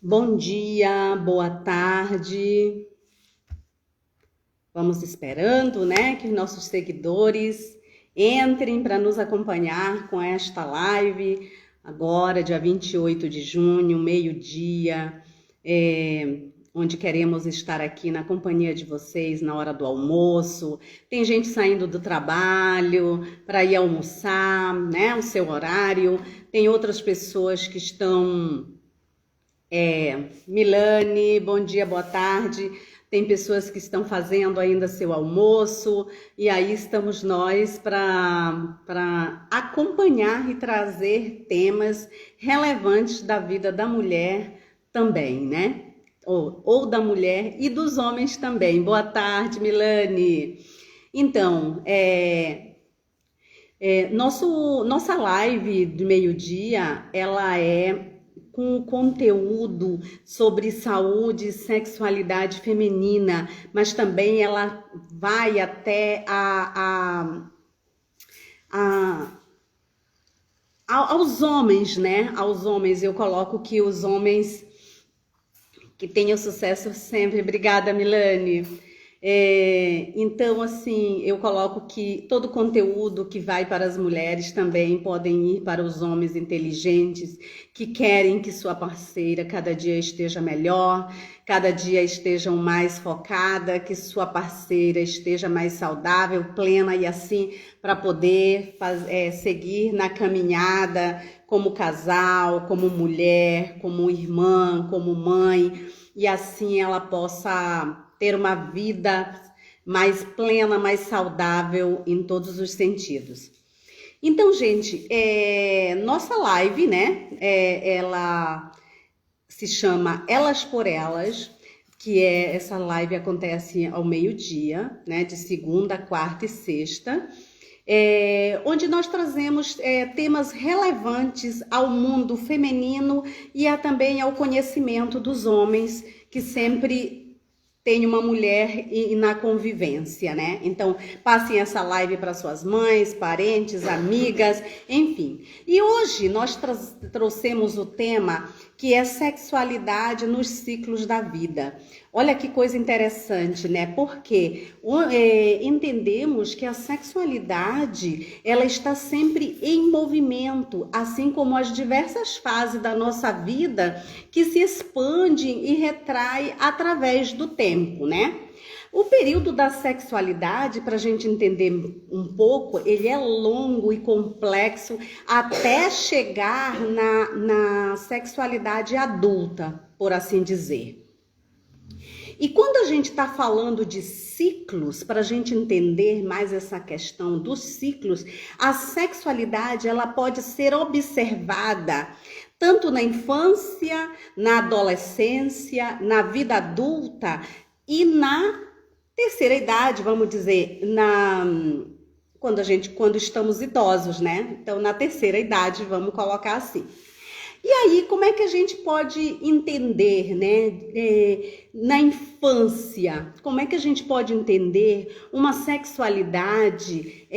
Bom dia, boa tarde. Vamos esperando, né, que os nossos seguidores entrem para nos acompanhar com esta live, agora, dia 28 de junho, meio-dia, onde queremos estar aqui na companhia de vocês na hora do almoço. Tem gente saindo do trabalho para ir almoçar, né, o seu horário. Tem outras pessoas que estão Milane, bom dia, boa tarde. Tem pessoas que estão fazendo ainda seu almoço, e aí estamos nós para acompanhar e trazer temas relevantes da vida da mulher também, né? Ou da mulher e dos homens também. Boa tarde, Milane. Então, nossa live de meio-dia, ela é com conteúdo sobre saúde e sexualidade feminina, mas também ela vai até aos homens, né? Aos homens, eu coloco que os homens que tenham sucesso sempre. Obrigada, Milane. Então, assim, eu coloco que todo conteúdo que vai para as mulheres também podem ir para os homens inteligentes que querem que sua parceira cada dia esteja melhor, cada dia esteja mais focada, que sua parceira esteja mais saudável, plena e assim para poder seguir na caminhada como casal, como mulher, como irmã, como mãe, e assim ela possa ter uma vida mais plena, mais saudável em todos os sentidos. Então, gente, nossa live, né, ela se chama Elas por Elas, que essa live acontece ao meio-dia, né, de segunda, quarta e sexta, onde nós trazemos temas relevantes ao mundo feminino e também ao conhecimento dos homens, que sempre tem uma mulher na convivência, né? Então, passem essa live para suas mães, parentes, amigas, enfim. E hoje nós trouxemos o tema que é sexualidade nos ciclos da vida. Olha que coisa interessante, né? Porque entendemos que a sexualidade, ela está sempre em movimento, assim como as diversas fases da nossa vida que se expandem e retraem através do tempo, né? O período da sexualidade, para a gente entender um pouco, ele é longo e complexo até chegar na sexualidade adulta, por assim dizer. E quando a gente está falando de ciclos, para a gente entender mais essa questão dos ciclos, a sexualidade ela pode ser observada tanto na infância, na adolescência, na vida adulta e na terceira idade, vamos dizer, quando estamos idosos, né? Então, na terceira idade, vamos colocar assim. E aí, como é que a gente pode entender, né, na infância, como é que a gente pode entender uma sexualidade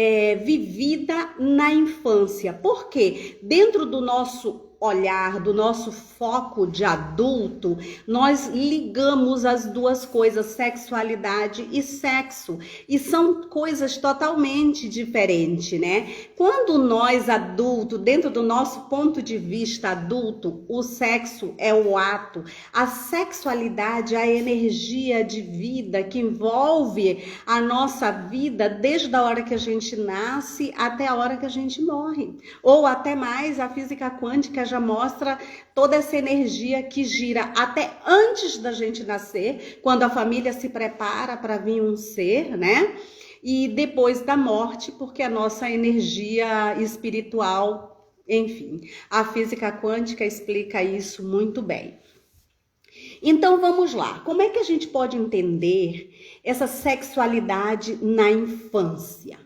vivida na infância? Porque dentro do nosso olhar, do nosso foco de adulto, nós ligamos as duas coisas, sexualidade e sexo, e são coisas totalmente diferentes, né? Quando nós adultos, dentro do nosso ponto de vista adulto, o sexo é o ato, a sexualidade é a energia de vida que envolve a nossa vida desde a hora que a gente nasce até a hora que a gente morre, ou até mais, a física quântica já mostra toda essa energia que gira até antes da gente nascer, quando a família se prepara para vir um ser, né? E depois da morte, porque a nossa energia espiritual, enfim, a física quântica explica isso muito bem. Então vamos lá, como é que a gente pode entender essa sexualidade na infância?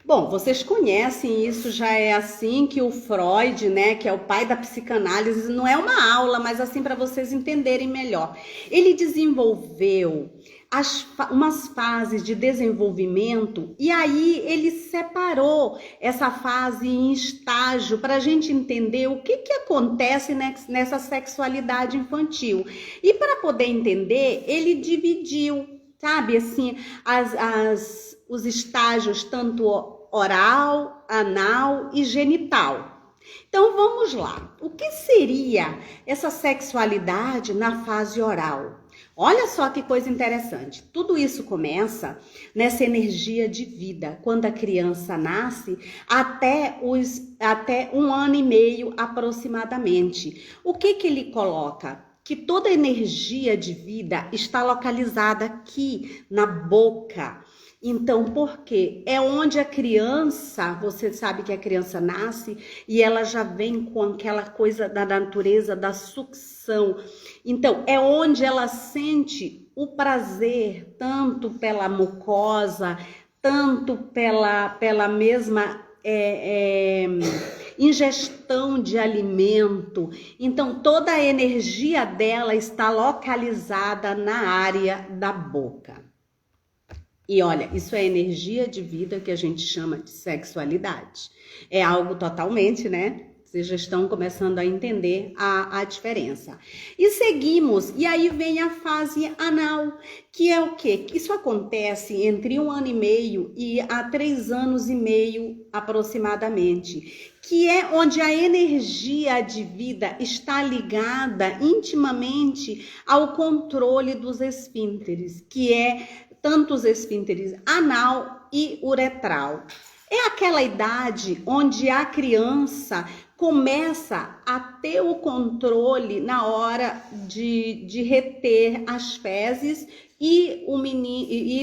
Bom, vocês conhecem isso, já é assim que o Freud, né, que é o pai da psicanálise, não é uma aula, mas assim para vocês entenderem melhor. Ele desenvolveu umas fases de desenvolvimento e aí ele separou essa fase em estágio para a gente entender o que acontece nessa sexualidade infantil. E para poder entender, ele dividiu, sabe, assim, os estágios tanto oral, anal e genital. Então vamos lá. O que seria essa sexualidade na fase oral? Olha só que coisa interessante. Tudo isso começa nessa energia de vida, quando a criança nasce até 1 ano e meio aproximadamente. O que ele coloca? Que toda energia de vida está localizada aqui na boca. Então, por quê? É onde a criança, você sabe que a criança nasce e ela já vem com aquela coisa da natureza da sucção. Então, é onde ela sente o prazer, tanto pela mucosa, tanto pela mesma ingestão de alimento. Então, toda a energia dela está localizada na área da boca. E olha, isso é energia de vida que a gente chama de sexualidade. É algo totalmente, né? Vocês já estão começando a entender a diferença. E seguimos, e aí vem a fase anal, que é o quê? Isso acontece entre 1 ano e meio e a 3 anos e meio aproximadamente, que é onde a energia de vida está ligada intimamente ao controle dos esfínteres, que é tanto os esfínteres anal e uretral. É aquela idade onde a criança começa a ter o controle na hora de reter as fezes e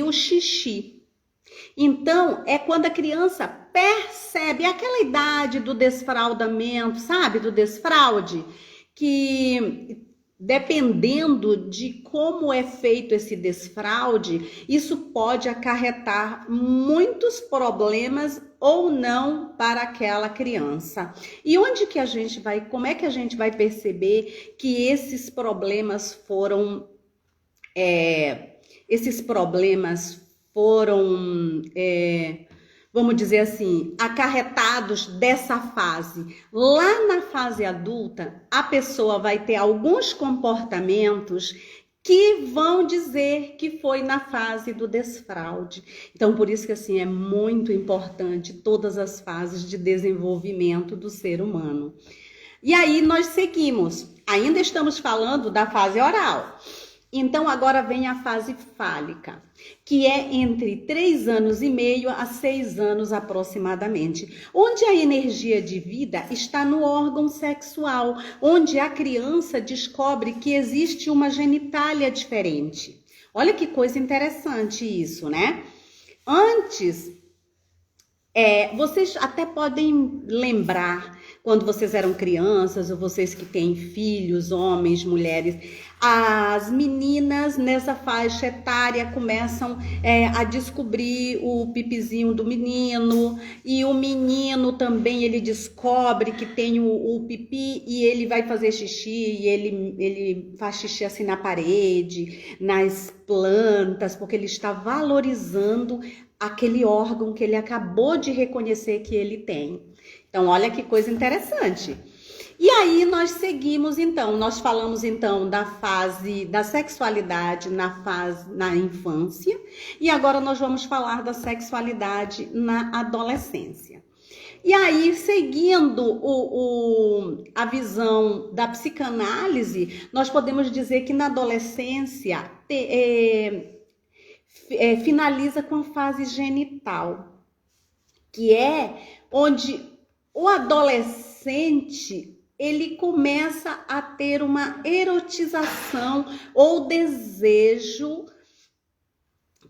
o xixi. Então, é quando a criança percebe aquela idade do desfraudamento, sabe? Do desfraude, que dependendo de como é feito esse desfraude, isso pode acarretar muitos problemas ou não para aquela criança. E onde que a gente vai, como é que a gente vai perceber que esses problemas foram vamos dizer assim, acarretados dessa fase? Lá na fase adulta, a pessoa vai ter alguns comportamentos que vão dizer que foi na fase do desfraude. Então, por isso que assim é muito importante todas as fases de desenvolvimento do ser humano. E aí nós seguimos. Ainda estamos falando da fase oral. Então, agora vem a fase fálica, que é entre 3 anos e meio a 6 anos aproximadamente, onde a energia de vida está no órgão sexual, onde a criança descobre que existe uma genitália diferente. Olha que coisa interessante isso, né? Antes, vocês até podem lembrar, quando vocês eram crianças, ou vocês que têm filhos, homens, mulheres, as meninas nessa faixa etária começam a descobrir o pipizinho do menino, e o menino também, ele descobre que tem o pipi e ele vai fazer xixi, e ele faz xixi assim na parede, nas plantas, porque ele está valorizando aquele órgão que ele acabou de reconhecer que ele tem. Então, olha que coisa interessante. E aí nós seguimos, então, nós falamos então da fase da sexualidade na infância, e agora nós vamos falar da sexualidade na adolescência. E aí, seguindo a visão da psicanálise, nós podemos dizer que na adolescência finaliza com a fase genital, que é onde o adolescente, ele começa a ter uma erotização ou desejo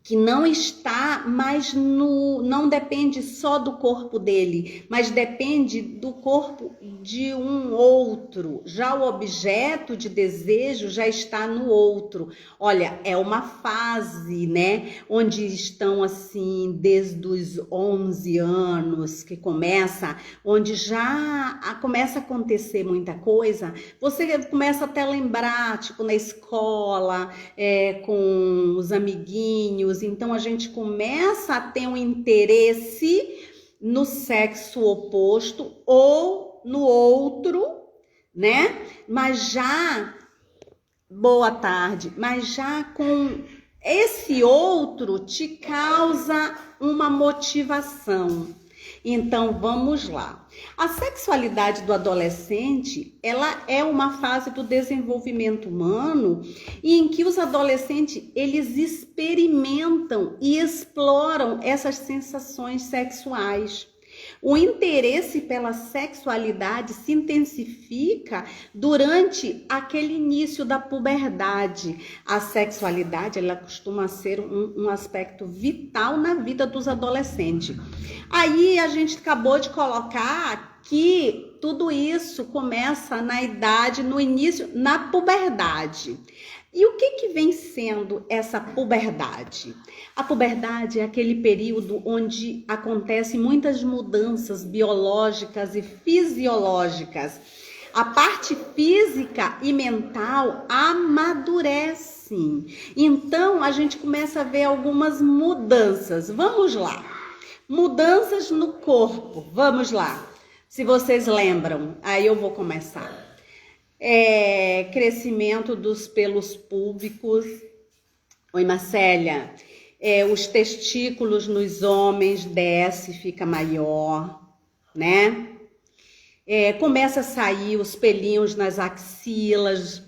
que não está mais não depende só do corpo dele, mas depende do corpo de um outro. Já o objeto de desejo já está no outro. Olha, é uma fase, né, onde estão assim desde os 11 anos que começa, onde já começa a acontecer muita coisa. Você começa até a lembrar, tipo na escola, com os amiguinhos. Então a gente começa a ter um interesse no sexo oposto ou no outro, né? Mas já, boa tarde, mas já com esse outro te causa uma motivação. Então, vamos lá. A sexualidade do adolescente, ela é uma fase do desenvolvimento humano e em que os adolescentes, eles experimentam e exploram essas sensações sexuais. O interesse pela sexualidade se intensifica durante aquele início da puberdade. A sexualidade, ela costuma ser um aspecto vital na vida dos adolescentes. Aí a gente acabou de colocar que tudo isso começa na idade, no início, na puberdade. E o que vem sendo essa puberdade? A puberdade é aquele período onde acontecem muitas mudanças biológicas e fisiológicas. A parte física e mental amadurece. Então, a gente começa a ver algumas mudanças. Vamos lá. Mudanças no corpo. Vamos lá. Se vocês lembram, aí eu vou começar. Crescimento dos pelos púbicos. Oi, Marcélia. Os testículos nos homens desce, fica maior, né? Começa a sair os pelinhos nas axilas.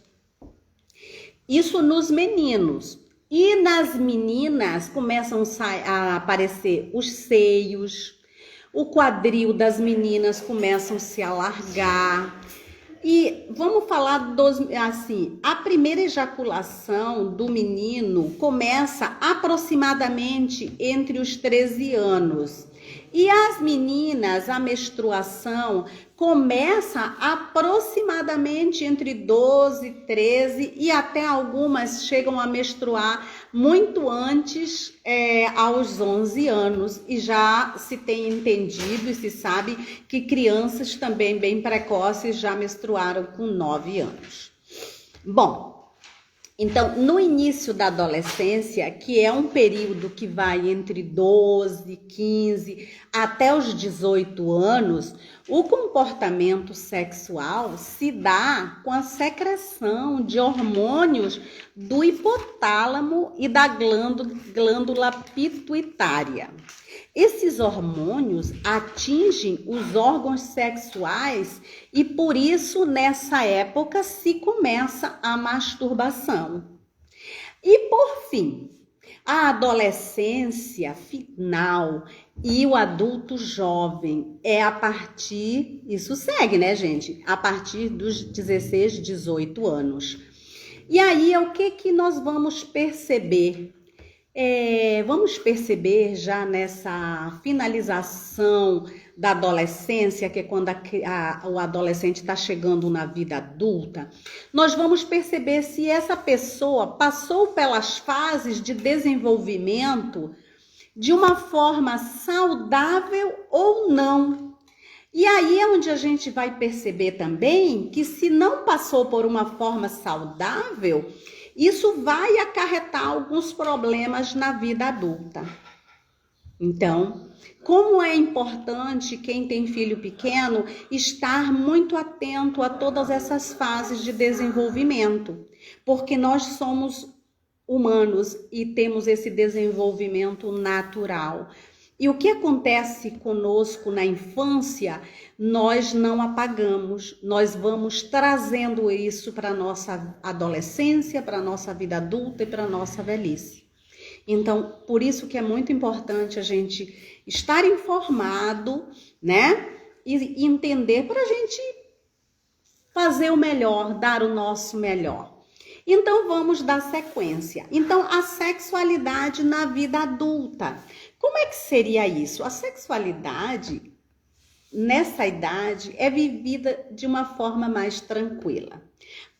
Isso nos meninos. E nas meninas começam a aparecer os seios, o quadril das meninas começam a se alargar. E vamos falar assim, a primeira ejaculação do menino começa aproximadamente entre os 13 anos. E as meninas, a menstruação começa aproximadamente entre 12, 13 e até algumas chegam a menstruar muito antes, aos 11 anos. E já se tem entendido e se sabe que crianças também bem precoces já menstruaram com 9 anos. Bom, então, no início da adolescência, que é um período que vai entre 12, 15 até os 18 anos, o comportamento sexual se dá com a secreção de hormônios do hipotálamo e da glândula pituitária. Esses hormônios atingem os órgãos sexuais e por isso nessa época se começa a masturbação. E por fim, a adolescência final e o adulto jovem é a partir, isso segue, né, gente? A partir dos 16, 18 anos. E aí é o que nós vamos perceber? Vamos perceber já nessa finalização da adolescência, que é quando o adolescente está chegando na vida adulta, nós vamos perceber se essa pessoa passou pelas fases de desenvolvimento de uma forma saudável ou não. E aí é onde a gente vai perceber também que se não passou por uma forma saudável, isso vai acarretar alguns problemas na vida adulta. Então, como é importante quem tem filho pequeno estar muito atento a todas essas fases de desenvolvimento, porque nós somos humanos e temos esse desenvolvimento natural. E o que acontece conosco na infância, nós não apagamos, nós vamos trazendo isso para a nossa adolescência, para a nossa vida adulta e para a nossa velhice. Então, por isso que é muito importante a gente estar informado, né? E entender para a gente fazer o melhor, dar o nosso melhor. Então, vamos dar sequência. Então, a sexualidade na vida adulta. Como é que seria isso? A sexualidade, nessa idade, é vivida de uma forma mais tranquila.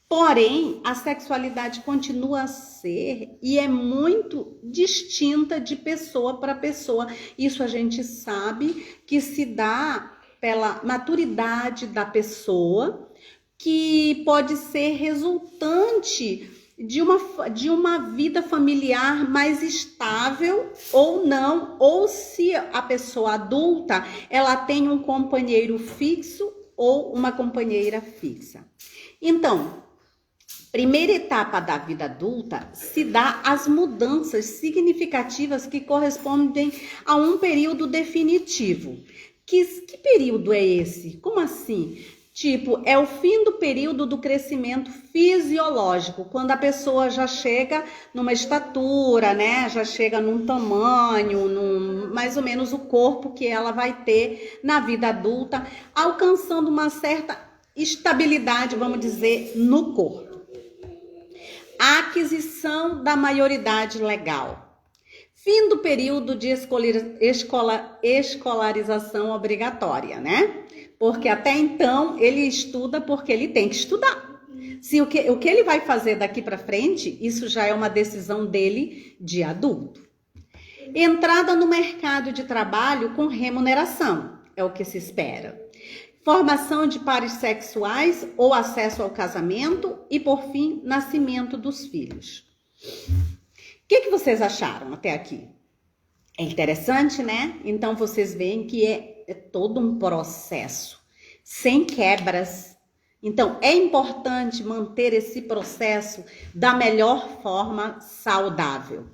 Porém, a sexualidade continua a ser e é muito distinta de pessoa para pessoa. Isso a gente sabe que se dá pela maturidade da pessoa, que pode ser resultante de uma vida familiar mais estável ou não, ou se a pessoa adulta, ela tem um companheiro fixo ou uma companheira fixa. Então, primeira etapa da vida adulta se dá as mudanças significativas que correspondem a um período definitivo. Que período é esse? Como assim? Tipo, é o fim do período do crescimento fisiológico, quando a pessoa já chega numa estatura, né? Já chega num tamanho, mais ou menos o corpo que ela vai ter na vida adulta, alcançando uma certa estabilidade, vamos dizer, no corpo. A aquisição da maioridade legal. Fim do período de escolarização obrigatória, né? Porque até então ele estuda porque ele tem que estudar. Se o que ele vai fazer daqui para frente, isso já é uma decisão dele de adulto. Entrada no mercado de trabalho com remuneração, é o que se espera. Formação de pares sexuais ou acesso ao casamento e, por fim, nascimento dos filhos. O que vocês acharam até aqui? É interessante, né? Então, vocês veem que é todo um processo, sem quebras. Então, é importante manter esse processo da melhor forma saudável.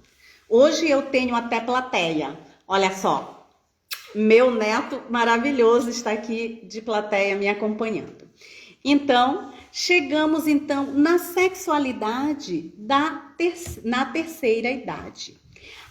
Hoje eu tenho até plateia. Olha só. Meu neto maravilhoso está aqui de plateia me acompanhando. Então, chegamos então na sexualidade na terceira idade.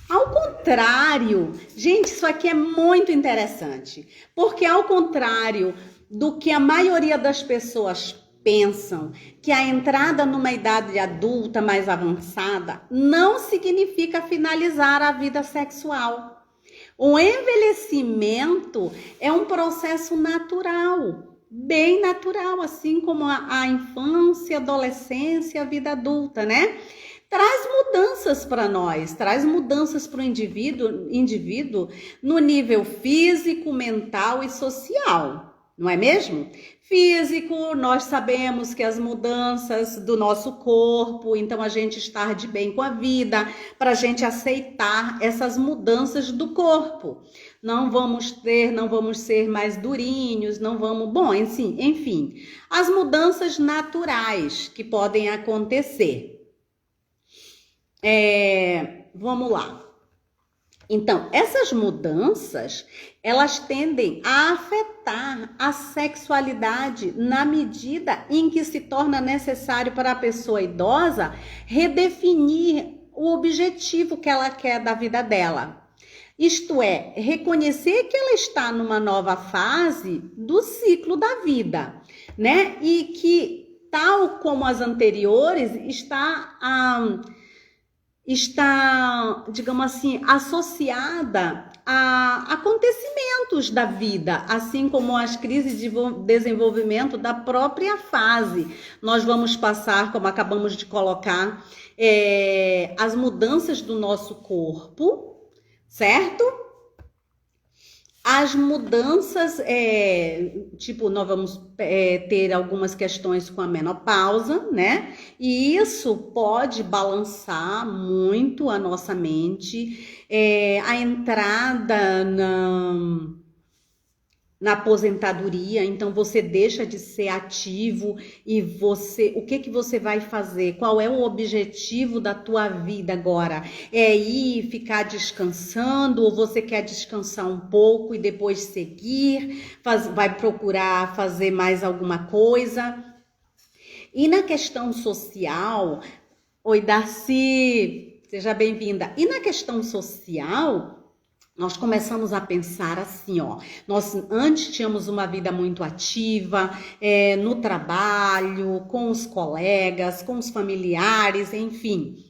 Ao contrário, gente, isso aqui é muito interessante, porque ao contrário do que a maioria das pessoas pensam, que a entrada numa idade adulta mais avançada não significa finalizar a vida sexual. O envelhecimento é um processo natural, bem natural, assim como a infância, a adolescência, a vida adulta, né? Traz mudanças para nós, traz mudanças para o indivíduo no nível físico, mental e social, não é mesmo? Físico, nós sabemos que as mudanças do nosso corpo, então a gente estar de bem com a vida, para a gente aceitar essas mudanças do corpo. Não vamos ser mais durinhos, não vamos, bom, enfim, as mudanças naturais que podem acontecer. Vamos lá. Então, essas mudanças, elas tendem a afetar a sexualidade na medida em que se torna necessário para a pessoa idosa redefinir o objetivo que ela quer da vida dela. Isto é, reconhecer que ela está numa nova fase do ciclo da vida, né? E que, tal como as anteriores, está, digamos assim, associada a acontecimentos da vida, assim como as crises de desenvolvimento da própria fase. Nós vamos passar, como acabamos de colocar, as mudanças do nosso corpo, certo? As mudanças, nós vamos ter algumas questões com a menopausa, né? E isso pode balançar muito a nossa mente, a entrada na aposentadoria, então você deixa de ser ativo e o que você vai fazer? Qual é o objetivo da tua vida agora? É ir ficar descansando ou você quer descansar um pouco e depois seguir? Vai procurar fazer mais alguma coisa? E na questão social, oi Darcy, seja bem-vinda. E na questão social, nós começamos a pensar assim, ó, nós antes tínhamos uma vida muito ativa, no trabalho, com os colegas, com os familiares, enfim.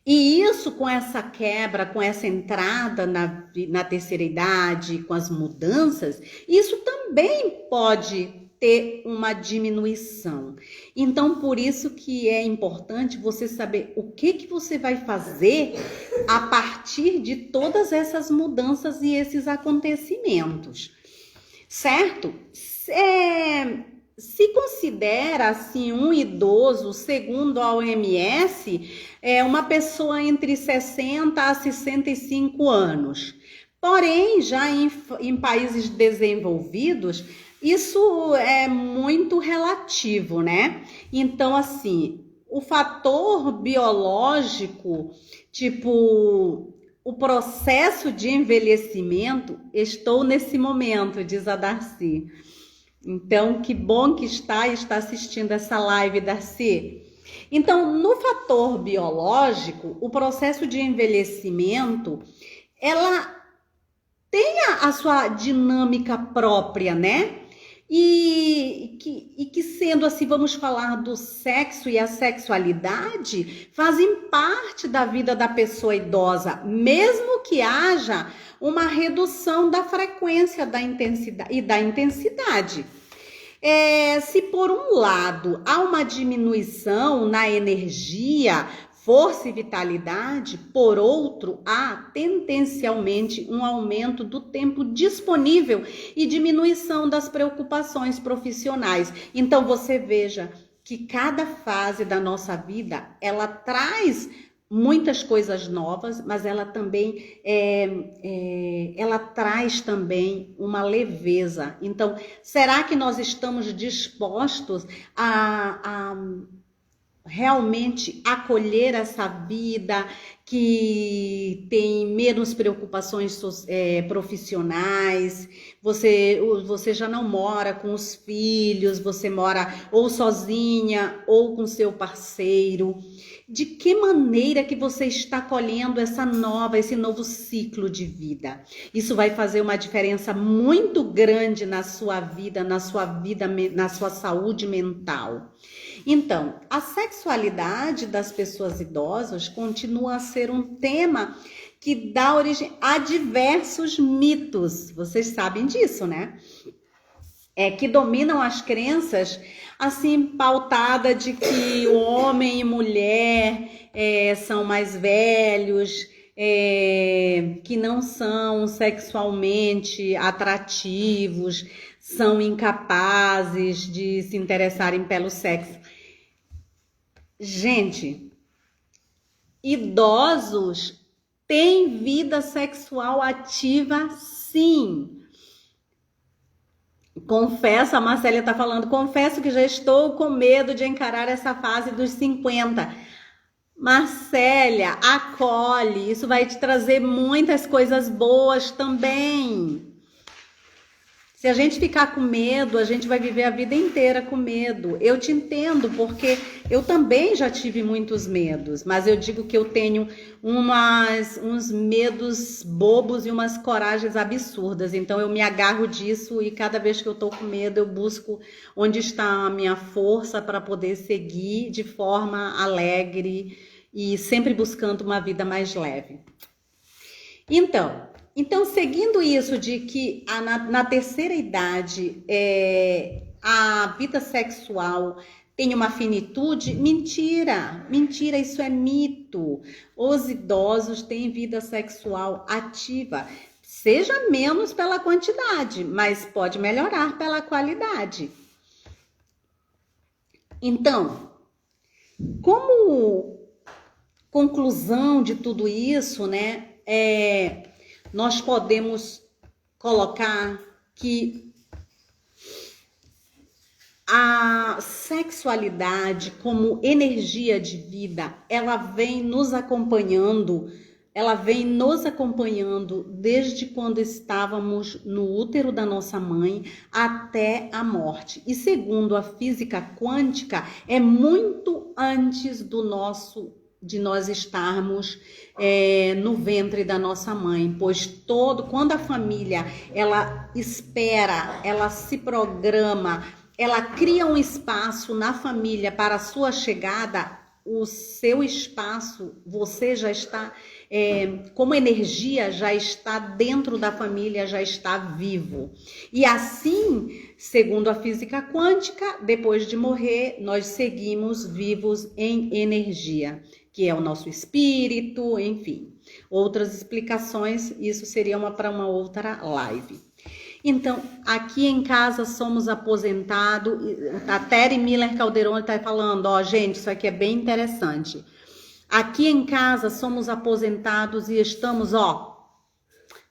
E isso com essa quebra, com essa entrada na terceira idade, com as mudanças, isso também pode ter uma diminuição. Então, por isso que é importante você saber o que você vai fazer a partir de todas essas mudanças e esses acontecimentos, certo? Se considera assim um idoso, segundo a OMS, uma pessoa entre 60 a 65 anos. Porém, já em países desenvolvidos, isso é muito relativo, né? Então, assim, o fator biológico, tipo, o processo de envelhecimento, estou nesse momento, diz a Darcy. Então, que bom que está assistindo essa live, Darcy. Então, no fator biológico, o processo de envelhecimento, ela tem a sua dinâmica própria, né? E que sendo assim, vamos falar do sexo e a sexualidade, fazem parte da vida da pessoa idosa, mesmo que haja uma redução da frequência da intensidade. Se por um lado há uma diminuição na energia, força e vitalidade, por outro, há tendencialmente um aumento do tempo disponível e diminuição das preocupações profissionais. Então você veja que cada fase da nossa vida, ela traz muitas coisas novas, mas ela também ela traz também uma leveza. Então, será que nós estamos dispostos a realmente acolher essa vida que tem menos preocupações profissionais? Você já não mora com os filhos, você mora ou sozinha ou com seu parceiro. De que maneira que você está acolhendo esse novo ciclo de vida? Isso vai fazer uma diferença muito grande na sua vida, na sua saúde mental. Então, a sexualidade das pessoas idosas continua a ser um tema que dá origem a diversos mitos. Vocês sabem disso, né? Que dominam as crenças, assim, pautada de que o homem e mulher são mais velhos, que não são sexualmente atrativos, são incapazes de se interessarem pelo sexo. Gente, idosos têm vida sexual ativa, sim. Confesso, a Marcélia está falando, confesso que já estou com medo de encarar essa fase dos 50. Marcélia, acolhe, isso vai te trazer muitas coisas boas também. Se a gente ficar com medo, a gente vai viver a vida inteira com medo. Eu te entendo, porque eu também já tive muitos medos, mas eu digo que eu tenho uns medos bobos e umas coragens absurdas. Então eu me agarro disso e cada vez que eu tô com medo, eu busco onde está a minha força para poder seguir de forma alegre e sempre buscando uma vida mais leve. Então, seguindo isso de que na terceira idade a vida sexual tem uma finitude, mentira, isso é mito. Os idosos têm vida sexual ativa, seja menos pela quantidade, mas pode melhorar pela qualidade. Então, como conclusão de tudo isso, né, nós podemos colocar que a sexualidade como energia de vida, ela vem nos acompanhando desde quando estávamos no útero da nossa mãe até a morte. E segundo a física quântica, é muito antes do nosso de nós estarmos no ventre da nossa mãe, pois quando a família ela espera, ela se programa, ela cria um espaço na família para a sua chegada, o seu espaço, você já está, como energia, já está dentro da família, já está vivo. E assim, segundo a física quântica, depois de morrer, nós seguimos vivos em energia, que é o nosso espírito, enfim. Outras explicações, isso seria para uma outra live. Então, aqui em casa somos aposentados. A Terry Miller Calderon está falando, ó, gente, isso aqui é bem interessante. Aqui em casa somos aposentados e estamos, ó,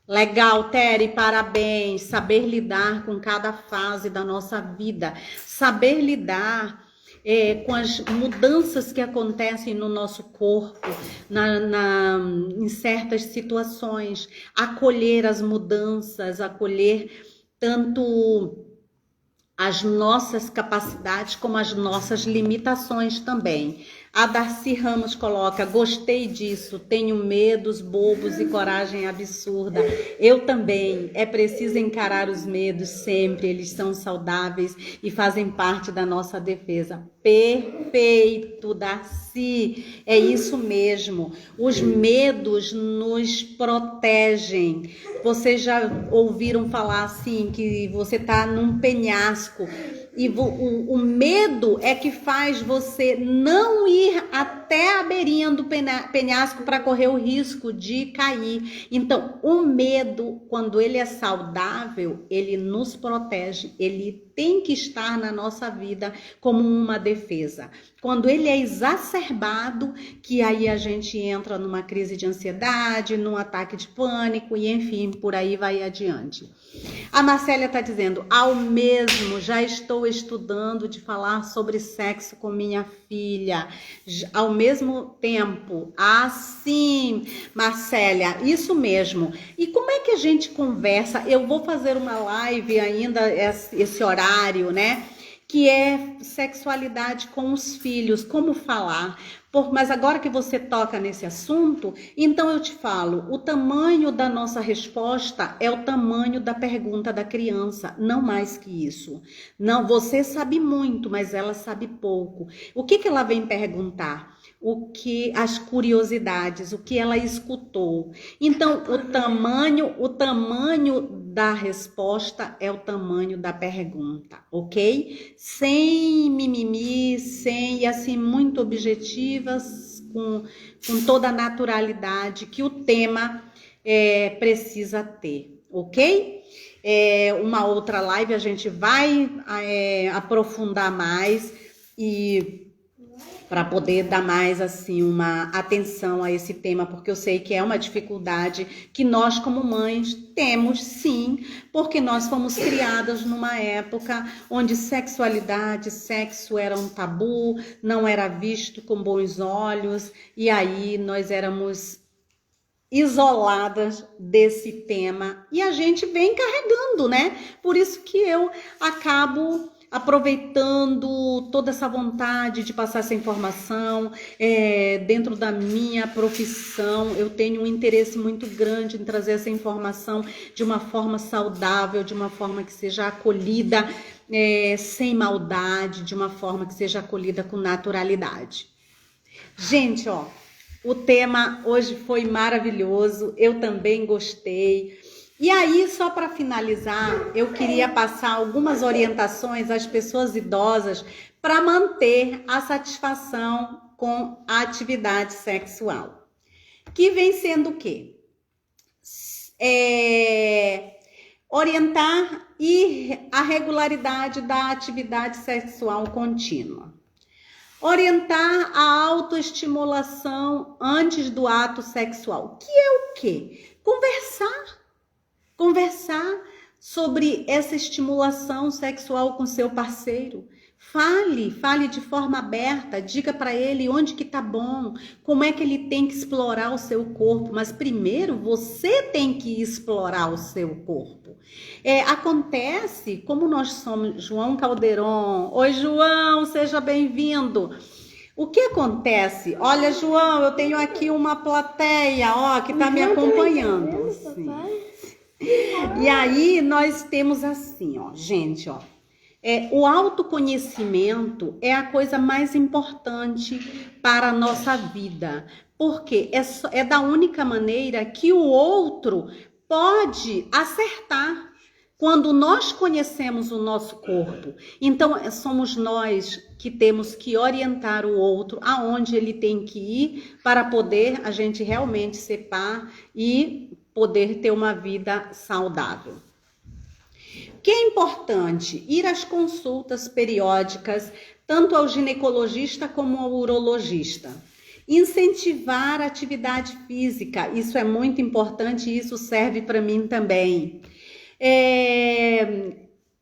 legal, Terry, parabéns. Saber lidar com cada fase da nossa vida, saber lidar com as mudanças que acontecem no nosso corpo, em certas situações, acolher as mudanças, acolher tanto as nossas capacidades como as nossas limitações também. A Darcy Ramos coloca, gostei disso, tenho medos bobos e coragem absurda. Eu também, é preciso encarar os medos sempre, eles são saudáveis e fazem parte da nossa defesa. Perfeito, Darcy, é isso mesmo. Os medos nos protegem. Vocês já ouviram falar assim, que você está num penhasco, e o medo é que faz você não ir até a beirinha do penhasco para correr o risco de cair. Então, o medo, quando ele é saudável, ele nos protege, ele tem que estar na nossa vida como uma defesa. Quando ele é exacerbado, que aí a gente entra numa crise de ansiedade, num ataque de pânico e enfim, por aí vai adiante. A Marcélia está dizendo, ao mesmo, já estou estudando de falar sobre sexo com minha filha, ao mesmo tempo. Ah, sim, Marcélia, isso mesmo. E como é que a gente conversa? Eu vou fazer uma live ainda, esse horário, né? Que é sexualidade com os filhos, como falar. Mas agora que você toca nesse assunto, então eu te falo, o tamanho da nossa resposta é o tamanho da pergunta da criança, não mais que isso. Não, você sabe muito, mas ela sabe pouco. O que ela vem perguntar? As curiosidades, o que ela escutou. Então, o tamanho da resposta é o tamanho da pergunta, ok? Sem mimimi, e assim, muito objetivas, com toda a naturalidade que o tema precisa ter, ok? Uma outra live a gente vai aprofundar mais e para poder dar mais assim uma atenção a esse tema, porque eu sei que é uma dificuldade que nós como mães temos sim, porque nós fomos criadas numa época onde sexualidade, sexo era um tabu, não era visto com bons olhos, e aí nós éramos isoladas desse tema e a gente vem carregando, né? Por isso que eu acabo aproveitando toda essa vontade de passar essa informação. Dentro da minha profissão, eu tenho um interesse muito grande em trazer essa informação de uma forma saudável, de uma forma que seja acolhida sem maldade, de uma forma que seja acolhida com naturalidade. Gente, ó, o tema hoje foi maravilhoso, eu também gostei. E aí, só para finalizar, eu queria passar algumas orientações às pessoas idosas para manter a satisfação com a atividade sexual. Que vem sendo o quê? Orientar a regularidade da atividade sexual contínua. Orientar a autoestimulação antes do ato sexual. Que é o quê? Conversar sobre essa estimulação sexual com seu parceiro. Fale de forma aberta, diga para ele onde que tá bom, como é que ele tem que explorar o seu corpo, mas primeiro você tem que explorar o seu corpo. Acontece, como nós somos, João Calderon, oi João, seja bem-vindo. O que acontece? Olha, João, eu tenho aqui uma plateia, ó, que tá me acompanhando. Sim. E aí nós temos assim, ó, gente, ó. O autoconhecimento é a coisa mais importante para a nossa vida, porque é da única maneira que o outro pode acertar. Quando nós conhecemos o nosso corpo, então somos nós que temos que orientar o outro aonde ele tem que ir para poder a gente realmente ser par e poder ter uma vida saudável. O que é importante? Ir às consultas periódicas, tanto ao ginecologista como ao urologista. Incentivar a atividade física, isso é muito importante e isso serve para mim também.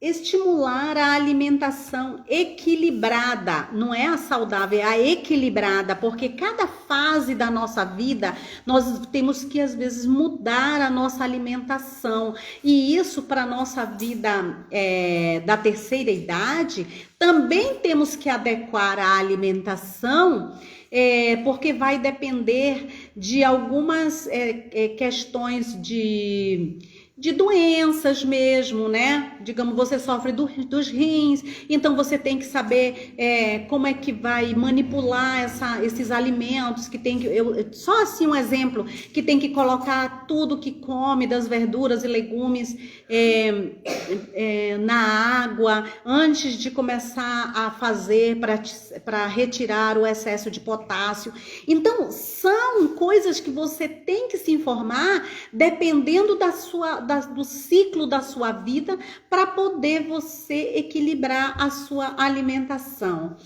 Estimular a alimentação equilibrada, não é a saudável, é a equilibrada, porque cada fase da nossa vida nós temos que às vezes mudar a nossa alimentação, e isso para a nossa vida da terceira idade também temos que adequar a alimentação, porque vai depender de algumas questões de doenças mesmo, né? Digamos, você sofre dos rins, então você tem que saber como é que vai manipular esses alimentos, que tem que, só assim um exemplo, que tem que colocar tudo que come, das verduras e legumes na água, antes de começar a fazer para retirar o excesso de potássio. Então, são coisas que você tem que se informar, dependendo do ciclo da sua vida, para poder você equilibrar a sua alimentação.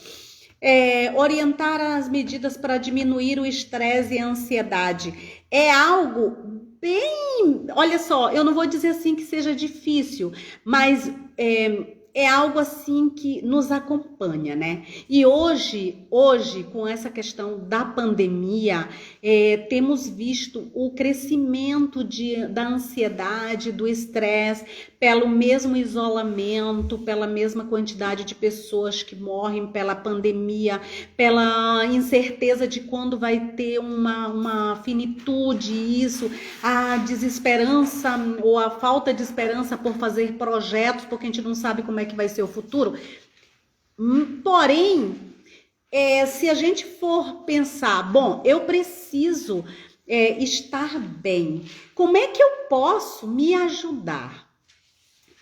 Orientar as medidas para diminuir o estresse e a ansiedade. É algo bem... Olha só, eu não vou dizer assim que seja difícil, mas é algo assim que nos acompanha, né? E hoje com essa questão da pandemia, temos visto o crescimento da ansiedade, do estresse, pelo mesmo isolamento, pela mesma quantidade de pessoas que morrem pela pandemia, pela incerteza de quando vai ter uma finitude, isso, a desesperança ou a falta de esperança por fazer projetos, porque a gente não sabe como é que vai ser o futuro. Porém, se a gente for pensar, bom, eu preciso estar bem, como é que eu posso me ajudar?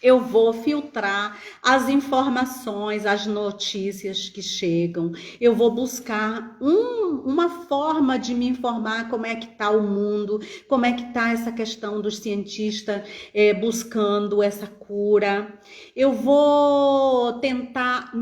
Eu vou filtrar as informações, as notícias que chegam. Eu vou buscar uma forma de me informar como é que está o mundo, como é que está essa questão dos cientistas buscando essa cura. Eu vou tentar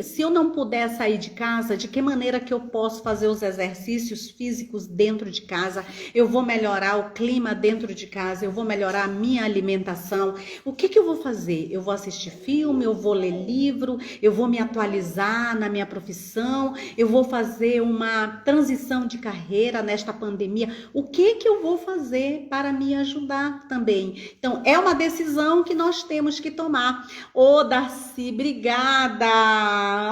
se eu não puder sair de casa, de que maneira que eu posso fazer os exercícios físicos dentro de casa? Eu vou melhorar o clima dentro de casa, eu vou melhorar a minha alimentação. O que eu vou fazer? Eu vou assistir filme, eu vou ler livro, eu vou me atualizar na minha profissão, eu vou fazer uma transição de carreira nesta pandemia. O que eu vou fazer para me ajudar também? Então, é uma decisão que nós temos que tomar. Ô, Darcy, obrigada!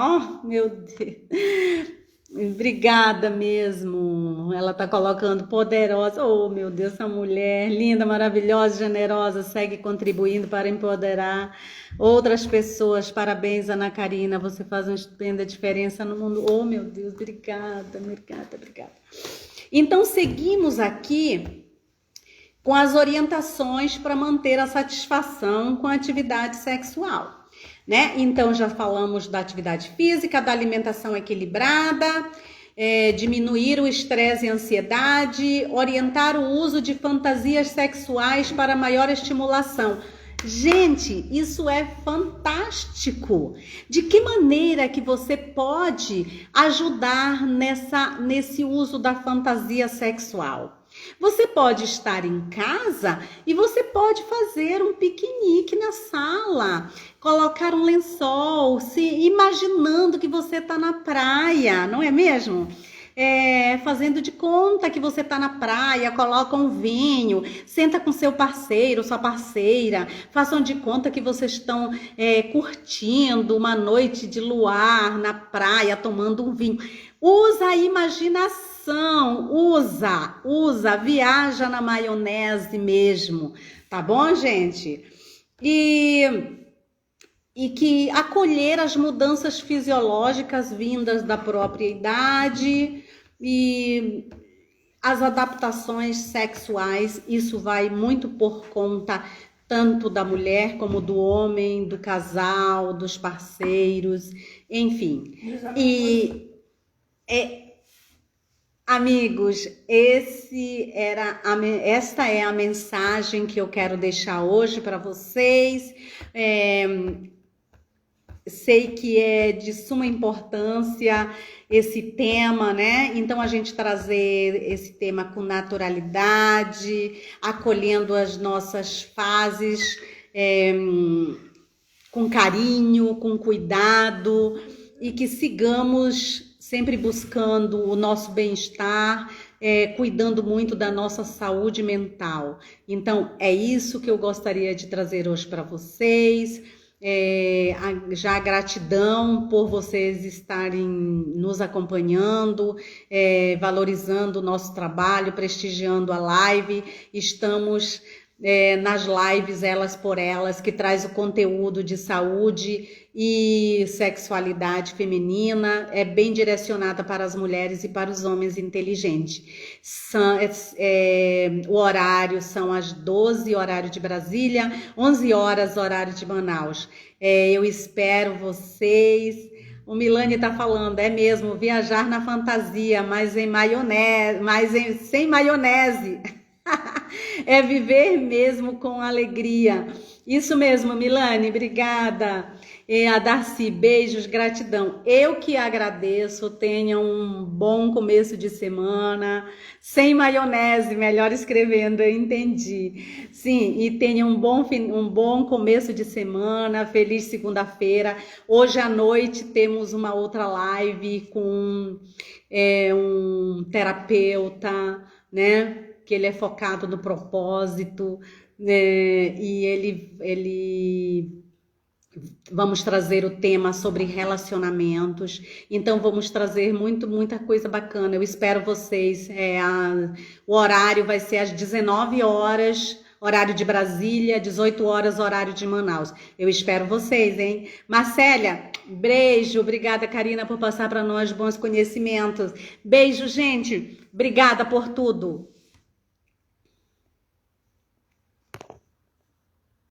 Oh, meu Deus! Obrigada mesmo, ela tá colocando poderosa, oh meu Deus, essa mulher linda, maravilhosa, generosa, segue contribuindo para empoderar outras pessoas. Parabéns, Ana Karina, você faz uma estupenda diferença no mundo. Oh meu Deus, obrigada. Então seguimos aqui com as orientações para manter a satisfação com a atividade sexual. Né? Então já falamos da atividade física, da alimentação equilibrada, diminuir o estresse e a ansiedade, orientar o uso de fantasias sexuais para maior estimulação. Gente, isso é fantástico! De que maneira que você pode ajudar nesse uso da fantasia sexual? Você pode estar em casa e você pode fazer um piquenique na sala, colocar um lençol, se imaginando que você está na praia, não é mesmo? Fazendo de conta que você está na praia, coloca um vinho, senta com seu parceiro, sua parceira, façam de conta que vocês estão curtindo uma noite de luar na praia, tomando um vinho. Usa a imaginação, usa, viaja na maionese mesmo, tá bom, gente? E que acolher as mudanças fisiológicas vindas da própria idade e as adaptações sexuais, isso vai muito por conta tanto da mulher como do homem, do casal, dos parceiros, enfim. E amigos, esta é a mensagem que eu quero deixar hoje para vocês. Sei que é de suma importância esse tema, né? Então, a gente trazer esse tema com naturalidade, acolhendo as nossas fases, com carinho, com cuidado, e que sigamos sempre buscando o nosso bem-estar, cuidando muito da nossa saúde mental. Então, é isso que eu gostaria de trazer hoje para vocês. Já a gratidão por vocês estarem nos acompanhando, valorizando o nosso trabalho, prestigiando a live. Estamos nas lives Elas por Elas, que traz o conteúdo de saúde e sexualidade feminina, é bem direcionada para as mulheres e para os homens inteligentes. O horário são às 12, horário de Brasília, 11 horas, horário de Manaus. Eu espero vocês. O Milani está falando, é mesmo, viajar na fantasia, mas em maionese, sem maionese. É viver mesmo com alegria. Isso mesmo, Milani, obrigada. A Darcy, beijos, gratidão. Eu que agradeço, tenha um bom começo de semana, sem maionese, melhor escrevendo, eu entendi. Sim, e tenha um bom começo de semana, feliz segunda-feira. Hoje à noite temos uma outra live com um terapeuta, né? Que ele é focado no propósito, né? E vamos trazer o tema sobre relacionamentos. Então vamos trazer muita coisa bacana. Eu espero vocês. O horário vai ser às 19 horas, horário de Brasília, 18 horas, horário de Manaus. Eu espero vocês, hein? Marcélia, beijo. Obrigada, Karina, por passar para nós bons conhecimentos. Beijo, gente. Obrigada por tudo.